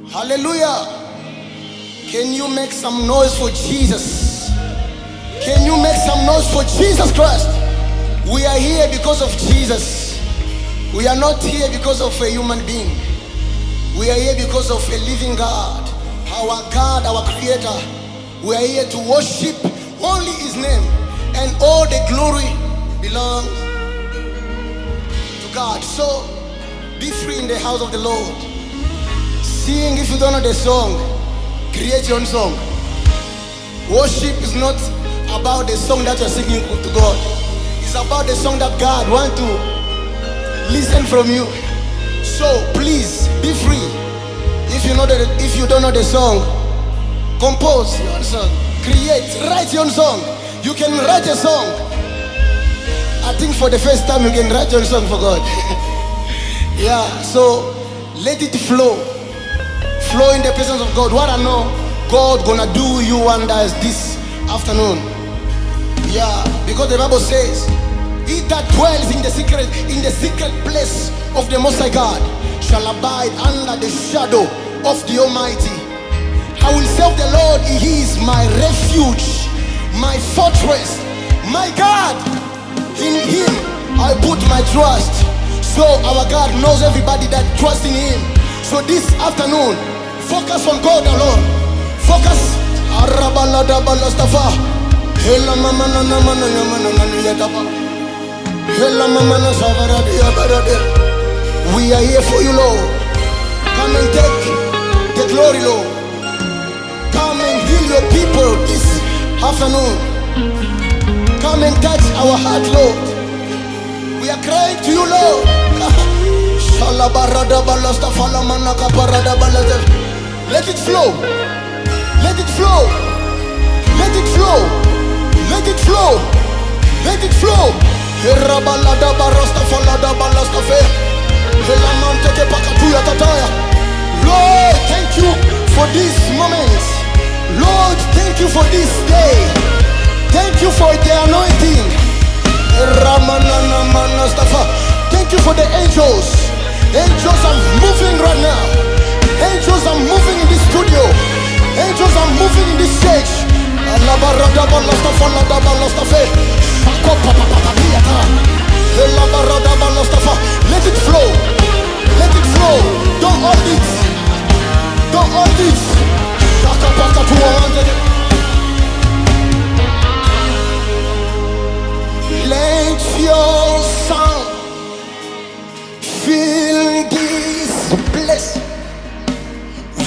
Hallelujah. Can you make some noise for Jesus? Can you make some noise for Jesus Christ? We are here because of Jesus. We are not here because of a human being. We are here because of a living God, our Creator. We are here to worship only His name, and all the glory belongs to God. So be free in the house of the Lord. Sing if you don't know the song. Create your own song. Worship is not about the song that you're singing to God. It's about the song that God wants to listen from you. So please be free. If you don't know the song, compose your own song. Write your own song. You can write a song. I think for the first time you can write your own song for God. Yeah, so let it flow. Flow in the presence of God. What I know, God gonna do you wonders this afternoon. Yeah, because the Bible says, he that dwells in the secret place of the Most High God shall abide under the shadow of the Almighty. I will serve the Lord. He is my refuge, my fortress, my God. In Him I put my trust. So our God knows everybody that trusts in Him. So this afternoon, focus on God alone. Focus. We are here for you, Lord. Come and take the glory, Lord. Come and heal your people this afternoon. Come and touch our heart, Lord. We are crying to you, Lord. Let it flow. Let it flow. Let it flow. Let it flow. Let it flow. Lord, thank you for this moment. Lord, thank you for this day. Thank you for the anointing. Thank you for the angels. Angels are moving right now. Angels are moving in this studio. Angels are moving in this stage. Let it flow. Let it flow. Don't hold it. Don't hold it. Let your sound fill this place.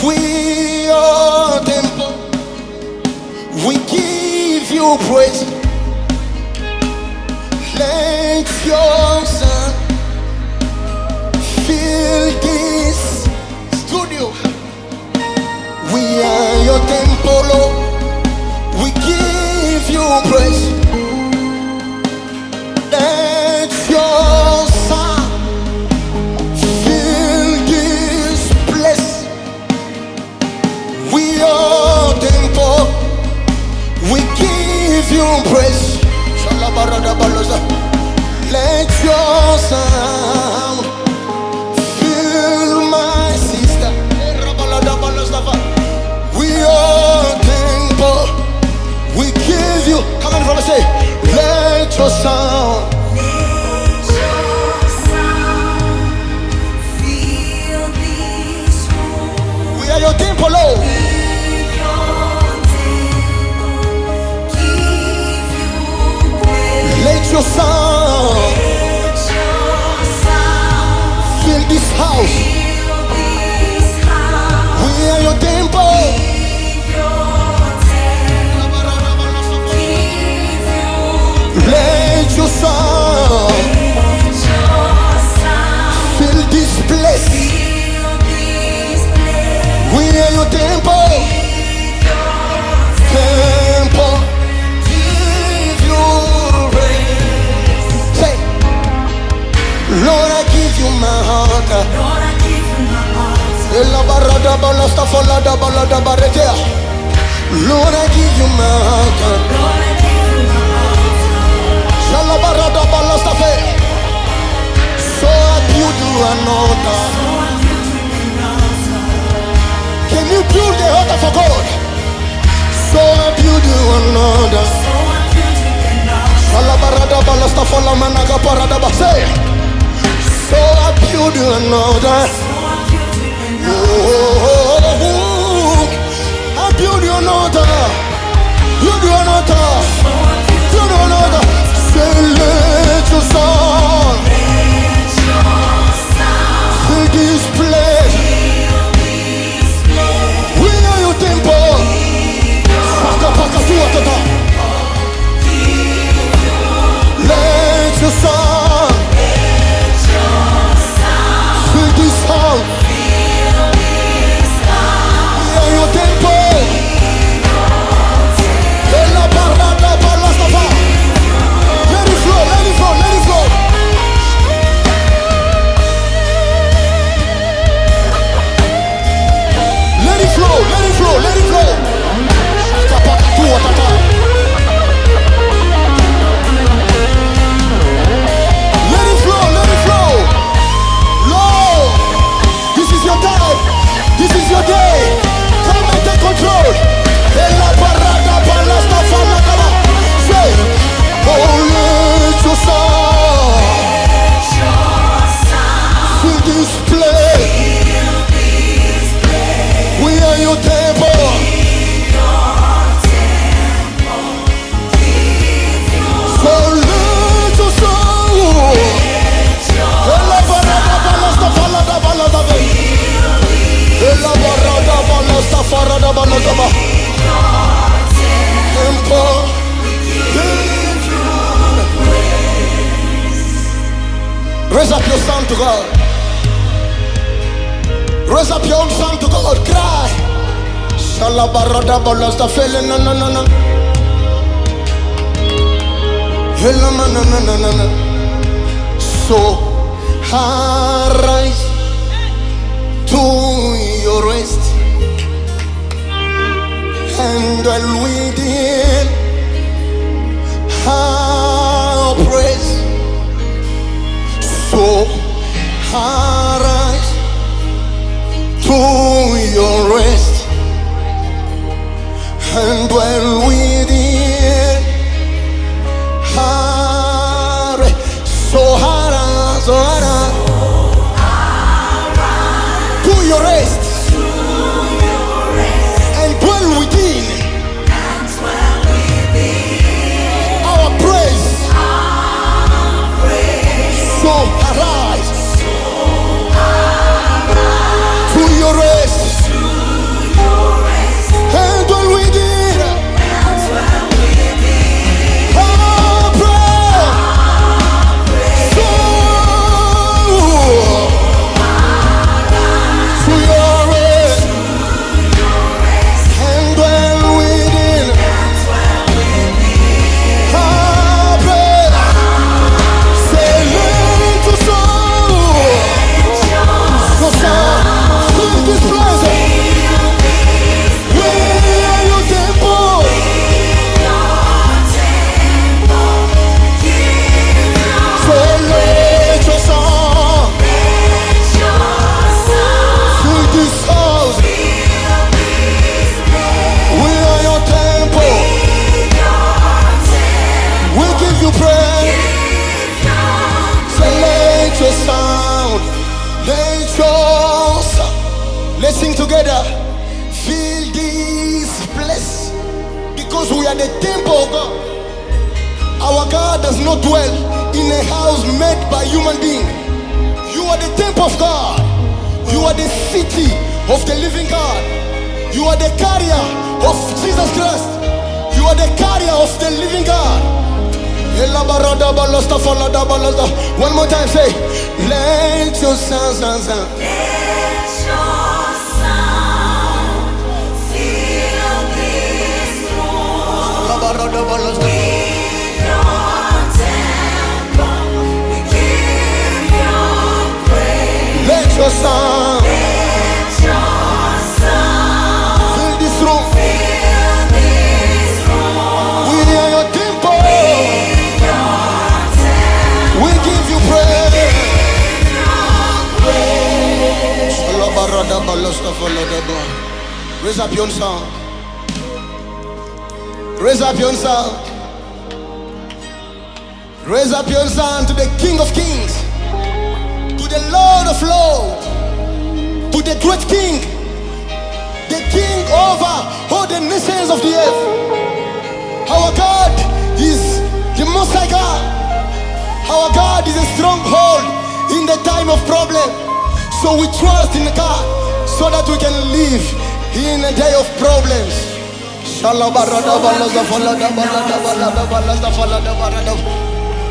We are temple. We give you praise. Let your sound fill this studio. We are your temple, Lord. We give you praise. Let your sound fill this place. We are temple. We give you praise. Let your sound fill my sister. We are temple. We give you. Come on, brother, say, let your sound. Let your sound fill this room. We are your temple, Lord. Give your temple, give you praise. Let your sound Let your sound fill this house. fill this house. We are your temple. Give your temple, give you. Let your sound Let your sound fill this place. fill this place. We are your temple. Temple. Give you praise. Say, Lord, I give you my heart. Lord, I give you my heart. Lord, I give you my heart. Lord, I give you my heart. So I build you an altar. So I build you an altar. together for God. So I build you another. Alabarada balasta fala managa parada base. So I build you another. Oh, I build you another. Build you another. Build you another. Say let your song fill this place. We are your temple. Paka paka tuatata. Let your song fill this house. We are your temple. Ela barada balastafa. Let it flow, let it flow, let it flow. Let it flow, let it flow, let it flow. Paka paka tuatata. Let it flow, let it flow. Lord, this is your time. This is your day. Come and take control. Ela barada balasta fala kaba. Say, oh let your sound fill this place. We are your temple. So let your sound. Ela barada balasta fala da balada be. Ela barada balasta fara da balada ba. Temple. Raise up your sound to God. Raise up your own sound to God. Cry. Shalabarada balasta fele na na na na. Hela na na na na na. So arise to your rest and dwell within our praise. So arise to your rest and dwell within our rest. So arise, to your rest and dwell within our praise. So arise to your rest and dwell within our praise. So to your rest and dwell within our praise. Say let your soul, your sound, fill this place. We are your temple. So let your song fill this house. We are your temple. We give you praise. Say let your sound, let your sound. Let's sing together. Fill this place because we are the temple of God. Our God does not dwell in a house made by human being. You are the temple of God. You are the city of the living God. You are the carrier of Jesus Christ. You are the carrier of the living God. Ela barada balasta fala da balasta. One more time, say, let your sound, sound, sound. La barada balasta. Let your sound fill this room. We are your temple. We give you praise. Shalabarada balasta falada ba. Raise up your sound. Raise up your sound. Raise up your sound to the King of Kings, to the Lord of Lords, to the great King, the King over all the nations of the earth. Our God is the Most High God. Our God is a stronghold in the time of problem. So we trust in God so that we can live in a day of problems.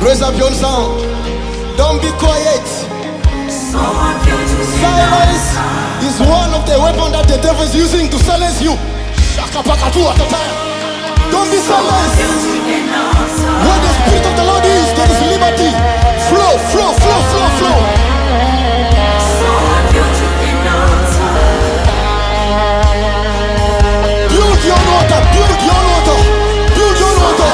Raise up your sound. Don't be quiet. Silence is one of the weapons that the devil is using to silence you. Don't be silenced. Where the Spirit of the Lord is, there is liberty. Flow, flow, flow, flow, flow. Build your water, build your water, build your water.